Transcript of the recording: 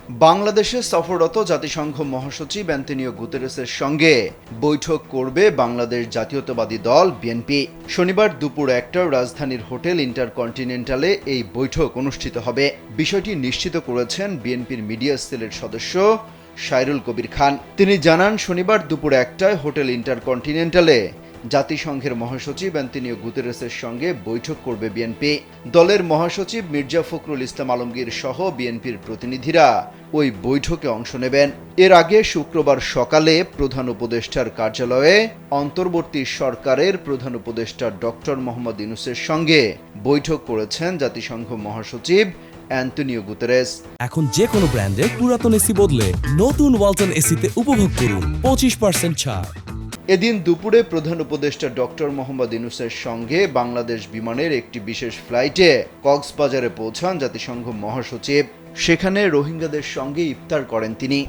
বাংলাদেশে সফররত জাতিসংঘ মহাসচিব অ্যান্তোনিও গুতেরেসের সঙ্গে বৈঠক করবে বাংলাদেশ জাতীয়তাবাদী দল বিএনপি। শনিবার দুপুর 1টায় রাজধানীর হোটেল ইন্টারকন্টিনেন্টালে এই বৈঠক অনুষ্ঠিত হবে। বিষয়টি নিশ্চিত করেছেন বিএনপির মিডিয়া সেলের সদস্য সাইরুল কবির খান। তিনি জানান, শনিবার দুপুর 1টায় হোটেল ইন্টারকন্টিনেন্টালে জাতিসংঘের মহাসচিব অ্যান্তোনিও গুতেরেসের সঙ্গে বৈঠক করবে বিএনপি। দলের মহাসচিব মির্জা ফখরুল ইসলাম আলমগীর সহ বিএনপির প্রতিনিধিরা ওই বৈঠকে অংশ নেবেন। এর আগে শুক্রবার সকালে প্রধান উপদেষ্টার কার্যালয়ে অন্তর্বর্তী সরকারের প্রধান উপদেষ্টা ডক্টর মোহাম্মদ ইউনূসের সঙ্গে বৈঠক করেছেন জাতিসংঘ মহাসচিব অ্যান্তোনিও গুতেরেস। এখন যে কোনো ব্র্যান্ডের পুরাতন এসি বদলে নতুন ওয়ালটন এসিতে উপভোগ করুন 25% ছাড়। এদিন দুপুরে প্রধান উপদেষ্টা ডক্টর মোহাম্মদ ইউনূসের সঙ্গে বাংলাদেশ বিমানের একটি বিশেষ ফ্লাইটে কক্সবাজারে পৌঁছান জাতিসংঘ মহাসচিব। সেখানে রোহিঙ্গাদের সঙ্গে ইফতার করেন তিনি।